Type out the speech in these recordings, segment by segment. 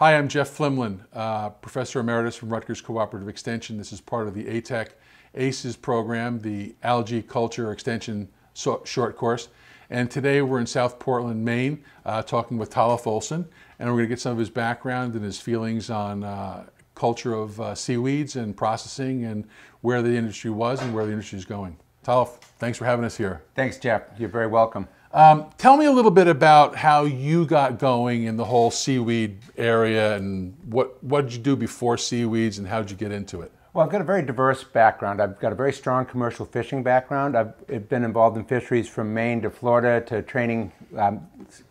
Hi, I'm Jeff Flimlin, Professor Emeritus from Rutgers Cooperative Extension. This is part of the ATEC ACES program, the Algae Culture Extension short course. And today we're in South Portland, Maine, talking with Tolf Olsen, and we're going to get some of his background and his feelings on culture of seaweeds and processing and where the industry was and where the industry is going. Tolf, thanks for having us here. Thanks, Jeff. You're very welcome. Tell me a little bit about how you got going in the whole seaweed area, and what did you do before seaweeds and how did you get into it? Well, I've got a very diverse background. I've got a very strong commercial fishing background. I've been involved in fisheries from Maine to Florida to training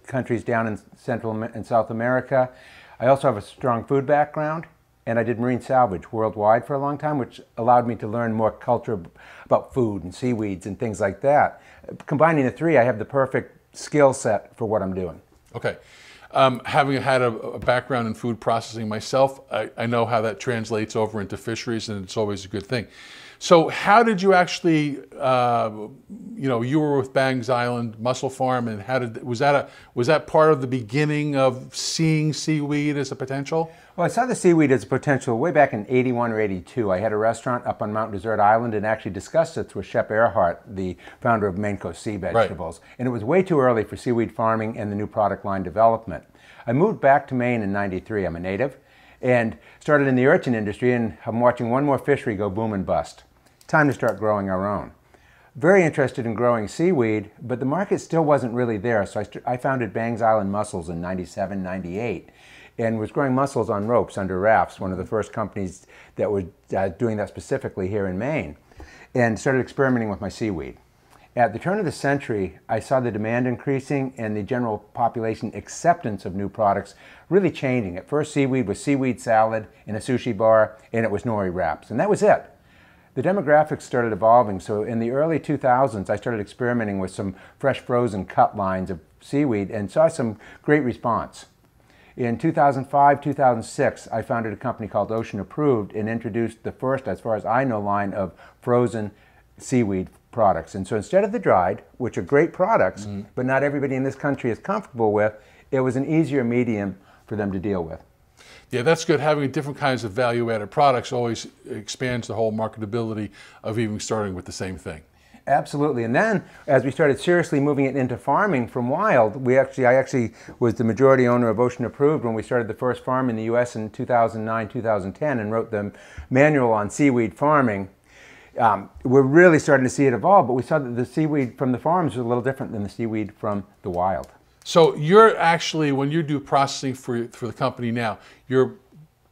countries down in Central and South America. I also have a strong food background, and I did marine salvage worldwide for a long time, which allowed me to learn more culture about food and seaweeds and things like that. Combining the three, I have the perfect skill set for what I'm doing. Okay. Having had a background in food processing myself, I know how that translates over into fisheries, and it's always a good thing. So how did you actually, you were with Bangs Island Mussel Farm, and was that part of the beginning of seeing seaweed as a potential? Well, I saw the seaweed as a potential way back in '81 or '82. I had a restaurant up on Mount Desert Island and actually discussed it with Shep Earhart, the founder of Maine Coast Sea Vegetables. Right. And it was way too early for seaweed farming and the new product line development. I moved back to Maine in '93. I'm a native, and started in the urchin industry, and I'm watching one more fishery go boom and bust. Time to start growing our own. Very interested in growing seaweed, but the market still wasn't really there, so I founded Bangs Island Mussels in '97, '98, and was growing mussels on ropes under rafts, one of the first companies that was doing that specifically here in Maine, and started experimenting with my seaweed. At the turn of the century, I saw the demand increasing and the general population acceptance of new products really changing. At first, seaweed was seaweed salad in a sushi bar, and it was nori wraps, and that was it. The demographics started evolving, so in the early 2000s, I started experimenting with some fresh frozen cut lines of seaweed and saw some great response. In 2005, 2006, I founded a company called Ocean Approved and introduced the first, as far as I know, line of frozen seaweed products. And so instead of the dried, which are great products, but not everybody in this country is comfortable with, it was an easier medium for them to deal with. Yeah, that's good. Having different kinds of value-added products always expands the whole marketability of even starting with the same thing. Absolutely. And then, as we started seriously moving it into farming from wild, I actually was the majority owner of Ocean Approved when we started the first farm in the U.S. in 2009, 2010, and wrote the manual on seaweed farming. We're really starting to see it evolve, but we saw that the seaweed from the farms was a little different than the seaweed from the wild. So you're actually, when you do processing for the company now, you're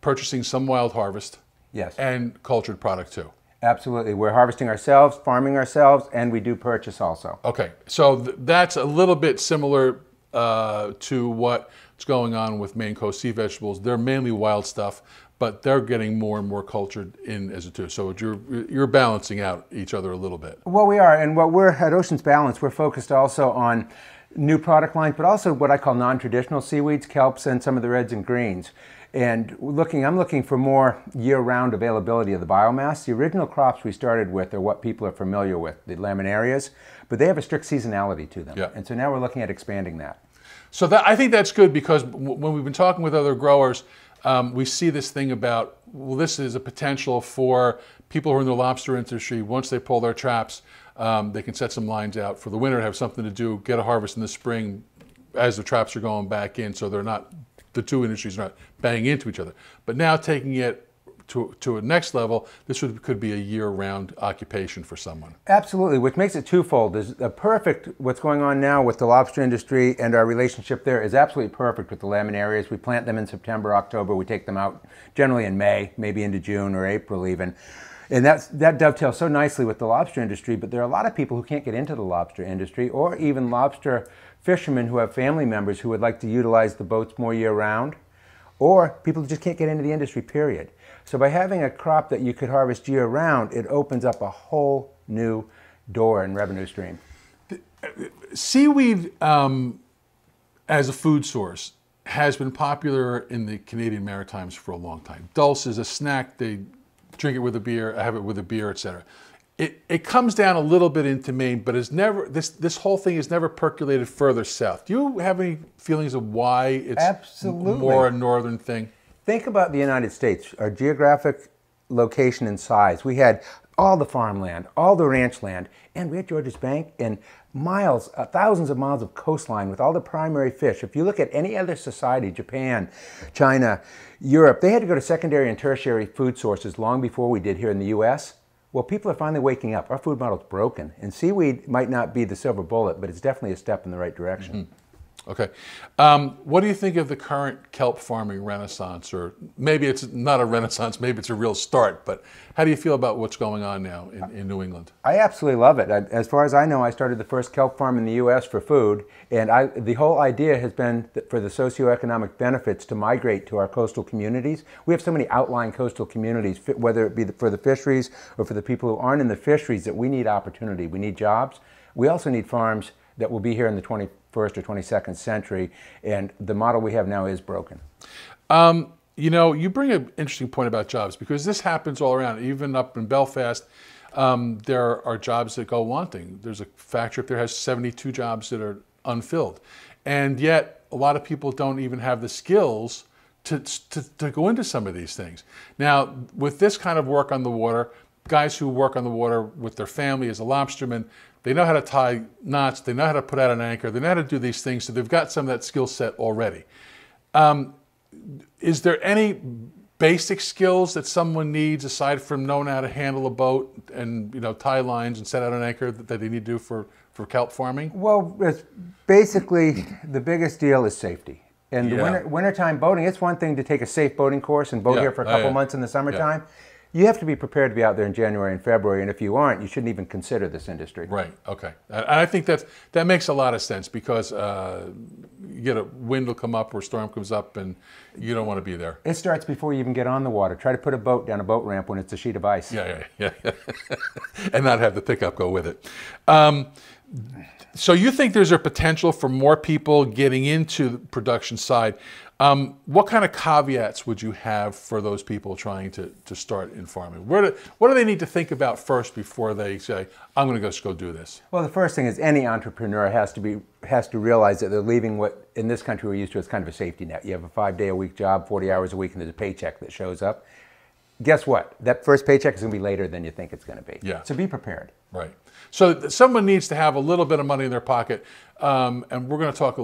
purchasing some wild harvest, yes, and cultured product too. Absolutely. We're harvesting ourselves, farming ourselves, and we do purchase also. Okay, so that's a little bit similar to what's going on with Maine Coast Sea Vegetables. They're mainly wild stuff, but they're getting more and more cultured in as a too. So you're balancing out each other a little bit. Well, we are, and what we're at Ocean's Balance, we're focused also on new product lines, but also what I call non-traditional seaweeds, kelps, and some of the reds and greens. And I'm looking for more year-round availability of the biomass. The original crops we started with are what people are familiar with, the laminarias, but they have a strict seasonality to them. Yeah. And so now we're looking at expanding that. So I think that's good, because when we've been talking with other growers, we see this thing about, well, this is a potential for people who are in the lobster industry. Once they pull their traps, they can set some lines out for the winter, have something to do, get a harvest in the spring as the traps are going back in, so the two industries are not banging into each other. But now taking it to a next level, this could be a year-round occupation for someone. Absolutely, which makes it twofold. What's going on now with the lobster industry and our relationship there is absolutely perfect with the laminarias. We plant them in September, October. We take them out generally in May, maybe into June or April even. And that dovetails so nicely with the lobster industry, but there are a lot of people who can't get into the lobster industry, or even lobster fishermen who have family members who would like to utilize the boats more year-round, or people who just can't get into the industry, period. So by having a crop that you could harvest year-round, it opens up a whole new door and revenue stream. Seaweed as a food source has been popular in the Canadian Maritimes for a long time. Dulse is a snack. They drink it with a beer, have it with a beer, etc. it comes down a little bit into Maine, but it's never this whole thing is never percolated further south. Do you have any feelings of why it's Absolutely. more a northern thing? Think about the United States, our geographic location and size. We had all the farmland, all the ranch land, and we had Georges Bank and miles, thousands of miles of coastline with all the primary fish. If you look at any other society, Japan, China, Europe, they had to go to secondary and tertiary food sources long before we did here in the U.S. Well, people are finally waking up. Our food model's broken, and seaweed might not be the silver bullet, but it's definitely a step in the right direction. Mm-hmm. Okay. What do you think of the current kelp farming renaissance? Or maybe it's not a renaissance, maybe it's a real start, but how do you feel about what's going on now in New England? I absolutely love it. As far as I know, I started the first kelp farm in the U.S. for food, and the whole idea has been for the socioeconomic benefits to migrate to our coastal communities. We have so many outlying coastal communities, whether it be for the fisheries or for the people who aren't in the fisheries, that we need opportunity. We need jobs. We also need farms that will be here in the 21st or 22nd century, and the model we have now is broken. You know, you bring an interesting point about jobs, because this happens all around. Even up in Belfast, there are jobs that go wanting. There's a factory up there that has 72 jobs that are unfilled, and yet a lot of people don't even have the skills to go into some of these things. Now, with this kind of work on the water, guys who work on the water with their family as a lobsterman, they know how to tie knots, they know how to put out an anchor, they know how to do these things, so they've got some of that skill set already. Is there any basic skills that someone needs aside from knowing how to handle a boat and, you know, tie lines and set out an anchor that they need to do for kelp farming? Well, it's basically the biggest deal is safety. And the wintertime boating, it's one thing to take a safe boating course and boat here for a couple months in the summertime. You have to be prepared to be out there in January and February, and if you aren't, you shouldn't even consider this industry. Right, okay. And I think that makes a lot of sense, because you get a wind will come up or a storm comes up and you don't want to be there. It starts before you even get on the water. Try to put a boat down a boat ramp when it's a sheet of ice. Yeah. And not have the pickup go with it. So you think there's a potential for more people getting into the production side. What kind of caveats would you have for those people trying to start in farming? What do they need to think about first before they say, I'm going to just go do this? Well, the first thing is any entrepreneur has to realize that they're leaving what in this country we're used to as kind of a safety net. You have a 5-day-a-week job, 40 hours a week, and there's a paycheck that shows up. Guess what? That first paycheck is going to be later than you think it's going to be. Yeah. So be prepared. Right. So someone needs to have a little bit of money in their pocket, and we're going to talk a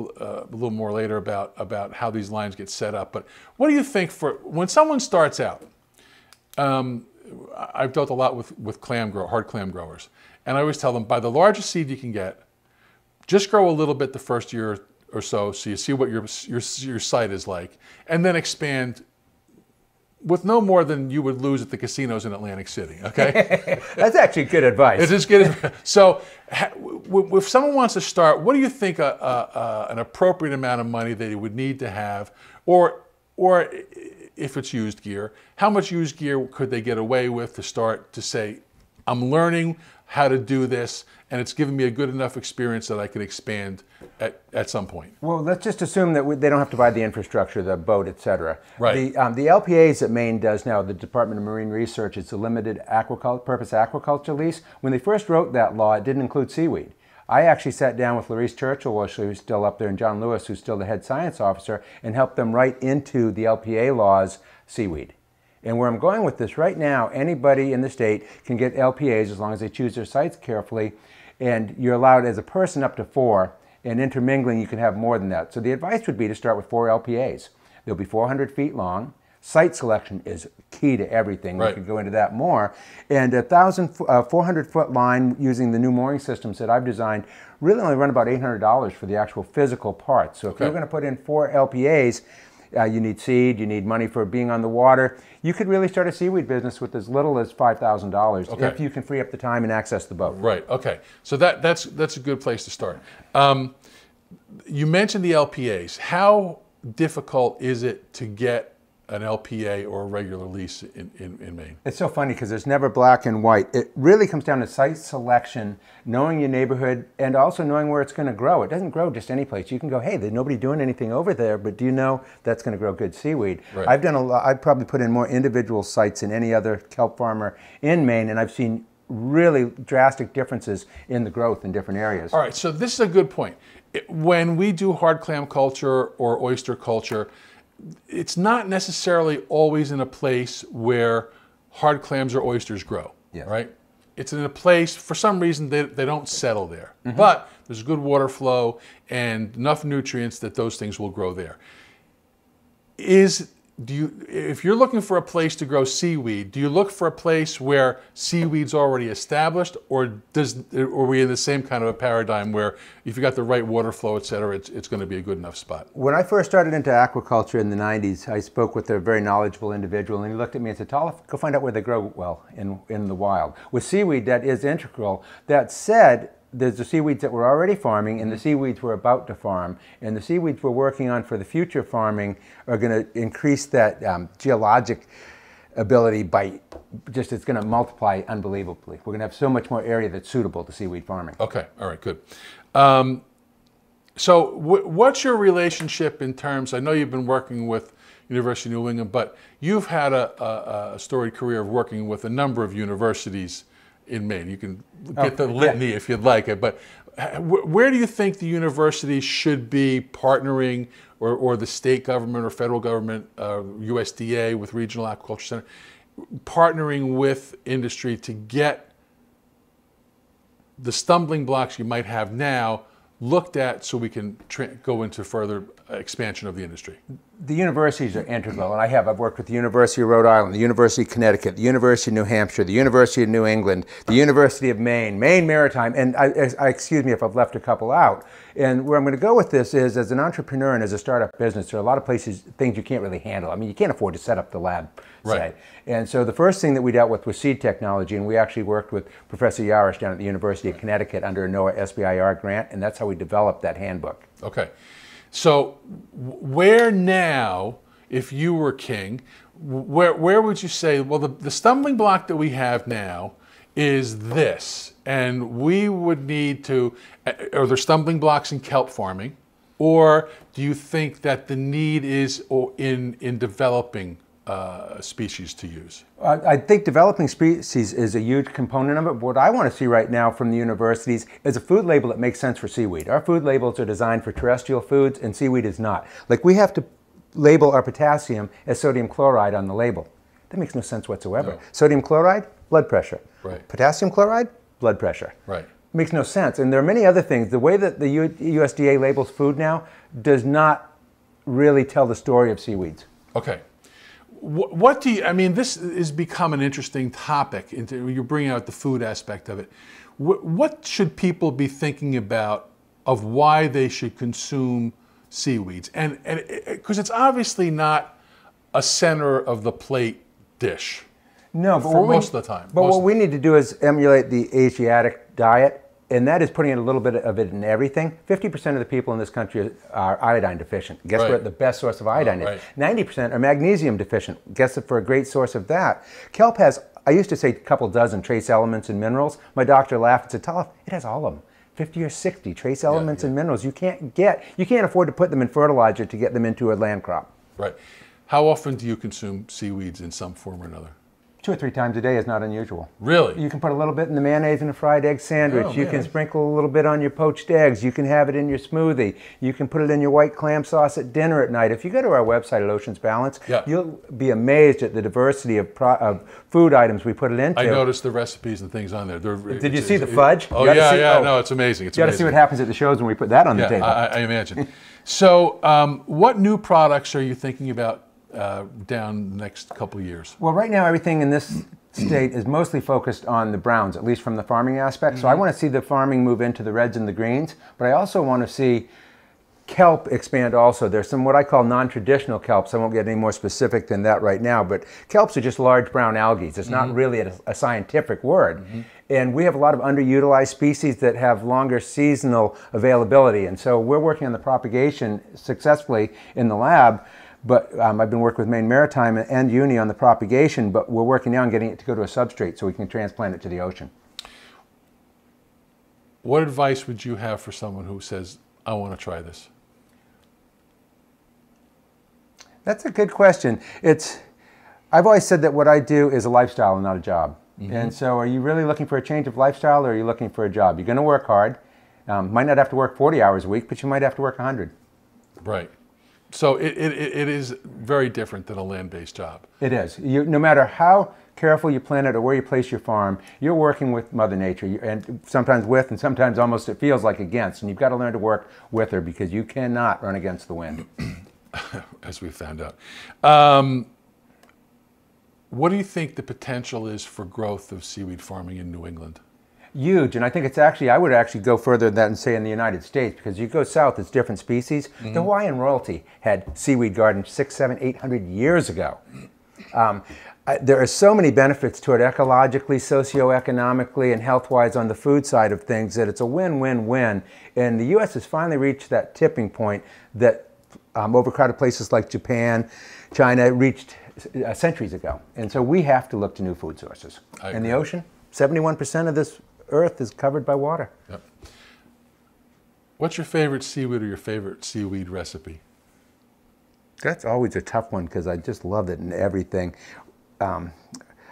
little more later about how these lines get set up. But what do you think for when someone starts out? I've dealt a lot with hard clam growers, and I always tell them, buy the largest seed you can get. Just grow a little bit the first year or so you see what your site is like, and then expand with no more than you would lose at the casinos in Atlantic City, okay? That's actually good advice. It is good. So if someone wants to start, what do you think an appropriate amount of money they would need to have, or if it's used gear, how much used gear could they get away with to start to say, I'm learning how to do this, and it's given me a good enough experience that I can expand at some point? Well, let's just assume that they don't have to buy the infrastructure, the boat, et cetera. Right. The LPAs that Maine does now, the Department of Marine Research, it's a limited purpose aquaculture lease. When they first wrote that law, it didn't include seaweed. I actually sat down with Larice Churchill while she was still up there, and John Lewis, who's still the head science officer, and helped them write into the LPA laws seaweed. And where I'm going with this right now, anybody in the state can get LPAs as long as they choose their sites carefully, and you're allowed as a person up to 4, and intermingling you can have more than that. So the advice would be to start with 4 LPAs. They'll be 400 feet long. Site selection is key to everything. Right. We could go into that more. And a 400-foot line using the new mooring systems that I've designed really only run about $800 for the actual physical parts. So if you're going to put in 4 LPAs, you need seed, you need money for being on the water. You could really start a seaweed business with as little as $5,000 if you can free up the time and access the boat. Right, okay. So that's a good place to start. You mentioned the LPAs. How difficult is it to get an LPA or a regular lease in Maine? It's so funny because there's never black and white. It really comes down to site selection, knowing your neighborhood, and also knowing where it's going to grow. It doesn't grow just any place. You can go, hey, there's nobody doing anything over there, but do you know that's going to grow good seaweed? Right. I've done a lot. I've probably put in more individual sites than any other kelp farmer in Maine, and I've seen really drastic differences in the growth in different areas. All right, so this is a good point. When we do hard clam culture or oyster culture, it's not necessarily always in a place where hard clams or oysters grow, right? It's in a place, for some reason, they don't settle there. But there's good water flow and enough nutrients that those things will grow there. If you're looking for a place to grow seaweed, do you look for a place where seaweed's already established, or are we in the same kind of a paradigm where if you got the right water flow, et cetera, it's going to be a good enough spot? When I first started into aquaculture in the 90s, I spoke with a very knowledgeable individual, and he looked at me and said, "Tolliff, go find out where they grow well in the wild." With seaweed, that is integral. That said, there's the seaweeds that we're already farming and the seaweeds we're about to farm. And the seaweeds we're working on for the future farming are going to increase that geologic ability by it's going to multiply unbelievably. We're going to have so much more area that's suitable to seaweed farming. Okay, all right, good. So what's your relationship in terms, I know you've been working with University of New England, but you've had a storied career of working with a number of universities in Maine. You can get the litany if you'd like it, but where do you think the university should be partnering, or the state government or federal government, USDA with Regional Aquaculture Center, partnering with industry to get the stumbling blocks you might have now looked at so we can go into further expansion of the industry? The universities are integral, and I've worked with the University of Rhode Island, the University of Connecticut, the University of New Hampshire, the University of New England, the University of Maine, Maine Maritime, and excuse me if I've left a couple out. And where I'm going to go with this is, as an entrepreneur and as a startup business, there are a lot of things you can't really handle. I mean, you can't afford to set up the lab, say. Right. And so the first thing that we dealt with was seed technology, and we actually worked with Professor Yarish down at the University of Connecticut under a NOAA SBIR grant, and that's how we developed that handbook. Okay. So where now, if you were king, where would you say, well, the stumbling block that we have now is this, and we would need to, are there stumbling blocks in kelp farming, or do you think that the need is in developing species to use? I think developing species is a huge component of it. What I want to see right now from the universities is a food label that makes sense for seaweed. Our food labels are designed for terrestrial foods, and seaweed is not. Like, we have to label our potassium as sodium chloride on the label. That makes no sense whatsoever. No. Sodium chloride, blood pressure. Right. Potassium chloride, blood pressure. Right. Makes no sense. And there are many other things. The way that the USDA labels food now does not really tell the story of seaweeds. Okay. What do you, I mean, this has become an interesting topic. You're bringing out the food aspect of it. What should people be thinking about of why they should consume seaweeds? And because it's obviously not a center of the plate dish. No, but for most of the time. But what we need to do is emulate the Asiatic diet, and that is putting in a little bit of it in everything. 50% of the people in this country are iodine deficient. Guess Right. what the best source of iodine right. is? 90% are magnesium deficient. Guess for a great source of that. Kelp has, I used to say, a couple dozen trace elements and minerals. My doctor laughed and said, "Tolliff, it has all of them. 50 or 60 trace elements and minerals. You can't afford to put them in fertilizer to get them into a land crop." Right. How often do you consume seaweeds in some form or another? 2 or 3 times a day is not unusual. Really? You can put a little bit in the mayonnaise in a fried egg sandwich. Oh, you can sprinkle a little bit on your poached eggs. You can have it in your smoothie. You can put it in your white clam sauce at dinner at night. If you go to our website at Oceans Balance, you'll be amazed at the diversity of food items we put it into. I noticed the recipes and things on there. Did you see the fudge? Oh, yeah, no, it's amazing. It's you got to see what happens at the shows when we put that on the table. I imagine. So what new products are you thinking about down the next couple of years? Well, right now everything in this state is mostly focused on the browns, at least from the farming aspect. So I want to see the farming move into the reds and the greens, but I also want to see kelp expand also. There's some what I call non-traditional kelps. I won't get any more specific than that right now, but kelps are just large brown algae. It's not really a scientific word. And we have a lot of underutilized species that have longer seasonal availability. And so we're working on the propagation successfully in the lab. But I've been working with Maine Maritime and Uni on the propagation, but we're working now on getting it to go to a substrate so we can transplant it to the ocean. What advice would you have for someone who says, "I want to try this"? That's a good question. I've always said that what I do is a lifestyle and not a job. And so are you really looking for a change of lifestyle, or are you looking for a job? You're going to work hard. Might not have to work 40 hours a week, but you might have to work 100. Right. So it is very different than a land-based job. It is. No matter how careful you plan it or where you place your farm, you're working with Mother Nature, and sometimes with, and sometimes almost it feels like against. And you've got to learn to work with her, because you cannot run against the wind. As we found out. What do you think the potential is for growth of seaweed farming in New England? Huge, and I think it's actually, I would actually go further than that and say in the United States, because you go south, it's different species. The Hawaiian royalty had seaweed gardens 600, 700, 800 years ago. There are so many benefits to it ecologically, socioeconomically, and health-wise on the food side of things that it's a win-win-win. And the U.S. has finally reached that tipping point that overcrowded places like Japan, China reached centuries ago. And so we have to look to new food sources. And the ocean, 71% of this earth is covered by water. Yep. What's your favorite seaweed or your favorite seaweed recipe? That's always a tough one, because I just love it in everything. I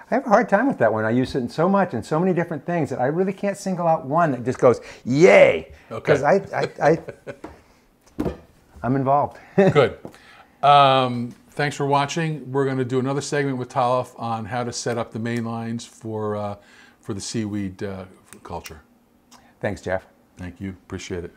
have a hard time with that one. I use it in so much and so many different things that I really can't single out one that just goes, yay! Because I'm involved. Good. Thanks for watching. We're going to do another segment with Talif on how to set up the main lines for the seaweed culture. Thanks, Jeff. Thank you. Appreciate it.